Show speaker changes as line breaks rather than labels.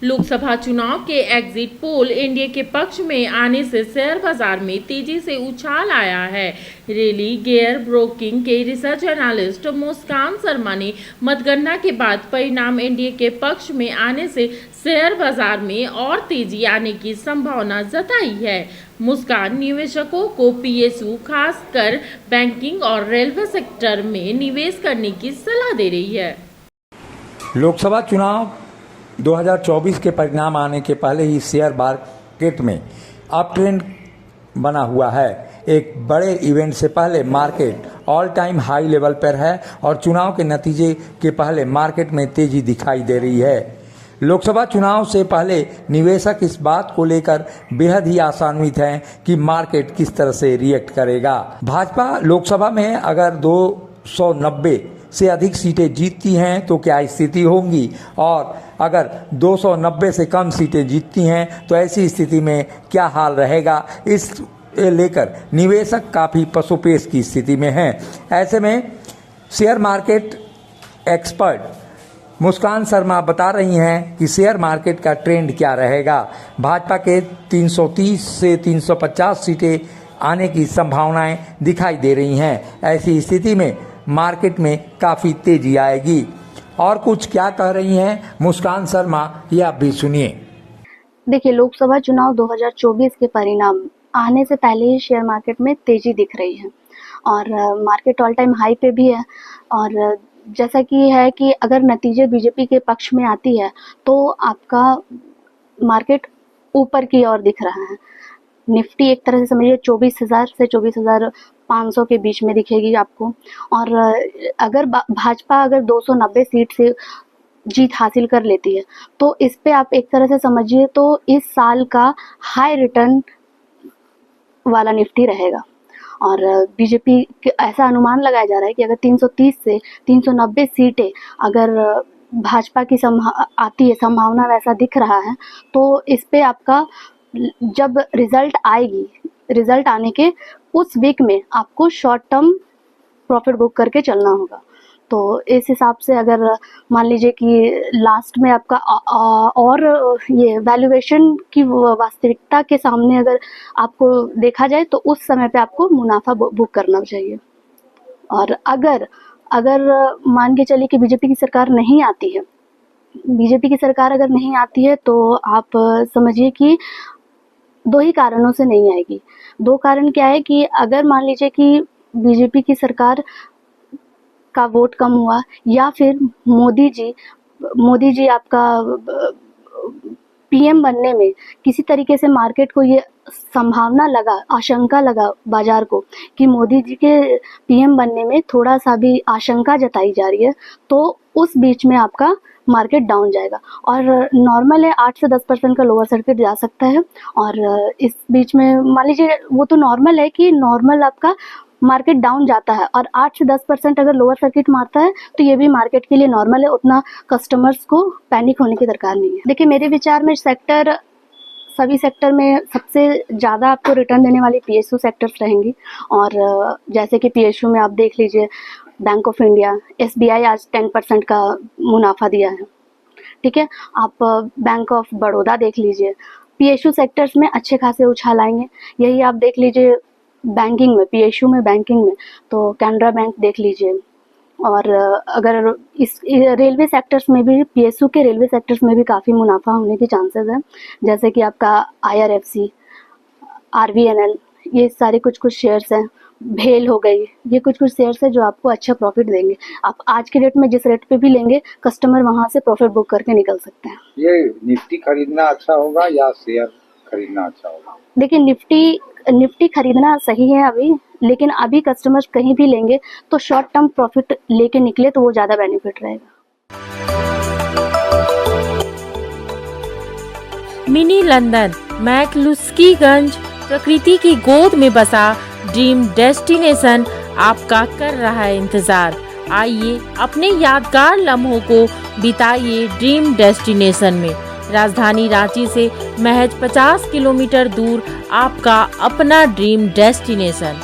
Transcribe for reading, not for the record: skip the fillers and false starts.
लोकसभा चुनाव के exit poll NDA के पक्ष में आने से शेयर बाजार में तेजी से उछाल आया है। रेली गेयर ब्रोकिंग के रिसर्च एनालिस्ट मुस्कान शर्मा ने मतगणना के बाद परिणाम एनडीए के पक्ष में आने से शेयर बाजार में और तेजी आने की संभावना जताई है। मुस्कान निवेशकों को पीएसयू खासकर बैंकिंग और रेलवे सेक्टर में निवेश करने की सलाह दे रही है।
लोकसभा चुनाव 2024 के परिणाम आने के पहले ही शेयर मार्केट में अप ट्रेंड बना हुआ है। एक बड़े इवेंट से पहले market all time high level पर है और चुनाव के नतीजे के पहले मार्केट में तेजी दिखाई दे रही है। लोकसभा चुनाव से पहले निवेशक इस बात को लेकर बेहद ही आशान्वित हैं कि मार्केट किस तरह से रिएक्ट करेगा। भाजपा लोकसभा में अगर 290 से अधिक सीटें जीतती हैं तो क्या स्थिति होगी, और अगर 290 से कम सीटें जीतती हैं तो ऐसी स्थिति में क्या हाल रहेगा, इस लेकर निवेशक काफ़ी पसोपेश की स्थिति में हैं। ऐसे में शेयर मार्केट एक्सपर्ट मुस्कान शर्मा बता रही हैं कि शेयर मार्केट का ट्रेंड क्या रहेगा। भाजपा के 330 से 350 सीटें आने की संभावनाएं दिखाई दे रही हैं। ऐसी स्थिति में मार्केट में काफ़ी तेजी आएगी। और कुछ क्या कह रही हैं मुस्कान शर्मा, ये आप भी सुनिए।
देखिए, लोकसभा चुनाव 2024 के परिणाम आने से पहले ही शेयर मार्केट में तेजी दिख रही है और मार्केट ऑल टाइम हाई पे भी है। और जैसा कि है कि अगर नतीजे बीजेपी के पक्ष में आती है तो आपका मार्केट ऊपर की ओर दिख रहा है। निफ्टी एक तरह से समझिए 24,000 से 24,500 के बीच में दिखेगी आपको। और अगर भाजपा अगर 290 सीट से जीत हासिल कर लेती है तो इस पे आप एक तरह से समझिए तो इस साल का हाई रिटर्न वाला निफ्टी रहेगा। और बीजेपी ऐसा अनुमान लगाया जा रहा है कि अगर 330 से 390 सीटें अगर भाजपा की आती है, संभावना वैसा दिख रहा है, तो इस पे आपका जब रिजल्ट आएगी, रिजल्ट आने के उस वीक में आपको शॉर्ट टर्म प्रॉफिट बुक करके चलना होगा। तो इस हिसाब से अगर मान लीजिए कि लास्ट में आपका और ये वैल्यूएशन की वास्तविकता के सामने अगर आपको देखा जाए तो उस समय पे आपको मुनाफा बुक करना चाहिए। और अगर मान के चलिए कि बीजेपी की सरकार नहीं आती है, बीजेपी की सरकार अगर नहीं आती है तो आप समझिए कि दो ही कारणों से नहीं आएगी। दो कारण क्या है कि अगर मान लीजिए कि बीजेपी की सरकार का वोट कम हुआ या फिर मोदी जी आपका पीएम बनने में किसी तरीके से मार्केट को ये संभावना लगा, आशंका लगा बाजार को कि मोदी जी के पीएम बनने में थोड़ा सा भी आशंका जताई जा रही है, तो उस बीच में आपका मार्केट डाउन जाएगा। और नॉर्मल है 8 से 10% का लोअर सर्किट जा सकता है। और इस बीच में मान लीजिए वो तो नॉर्मल है कि नॉर्मल आपका मार्केट डाउन जाता है और 8 से 10% अगर लोअर सर्किट मारता है तो ये भी मार्केट के लिए नॉर्मल है। उतना कस्टमर्स को पैनिक होने की दरकार नहीं है। देखिए, मेरे विचार में सभी सेक्टर में सबसे ज़्यादा आपको रिटर्न देने वाली पीएसयू सेक्टर्स रहेंगी। और जैसे कि पीएसयू में आप देख लीजिए बैंक ऑफ इंडिया, एसबीआई आज 10% का मुनाफा दिया है, ठीक है। आप बैंक ऑफ बड़ौदा देख लीजिए। पीएसयू सेक्टर्स में अच्छे खासे उछाल आएंगे। यही आप देख लीजिए बैंकिंग में, पीएसयू में बैंकिंग में तो कैनरा बैंक देख लीजिए। और अगर इस रेलवे सेक्टर्स में भी, पीएसयू के रेलवे सेक्टर्स में भी काफ़ी मुनाफा होने के चांसेस हैं। जैसे कि आपका आईआरएफसी, आरवीएनएल, ये सारे कुछ शेयर्स हैं। भेल हो गई, ये कुछ शेयर्स है जो आपको अच्छा प्रॉफिट देंगे। आप आज के डेट में जिस रेट पे भी लेंगे कस्टमर वहाँ से प्रॉफिट बुक करके निकल सकते हैं।
ये निफ्टी खरीदना अच्छा होगा या शेयर खरीदना अच्छा होगा? देखिए,
निफ्टी खरीदना सही है अभी, लेकिन अभी कस्टमर कहीं भी लेंगे तो शॉर्ट टर्म प्रॉफिट लेके निकले तो वो ज़्यादा बेनिफिट रहेगा।
मिनी लंदन मैक्लुस्कीगंज प्रकृति की गोद में बसा ड्रीम डेस्टिनेशन आपका कर रहा है इंतजार। आइए अपने यादगार लम्हों को बिताइए ड्रीम डेस्टिनेशन में। राजधानी रांची से महज 50 किलोमीटर दूर आपका अपना ड्रीम डेस्टिनेशन।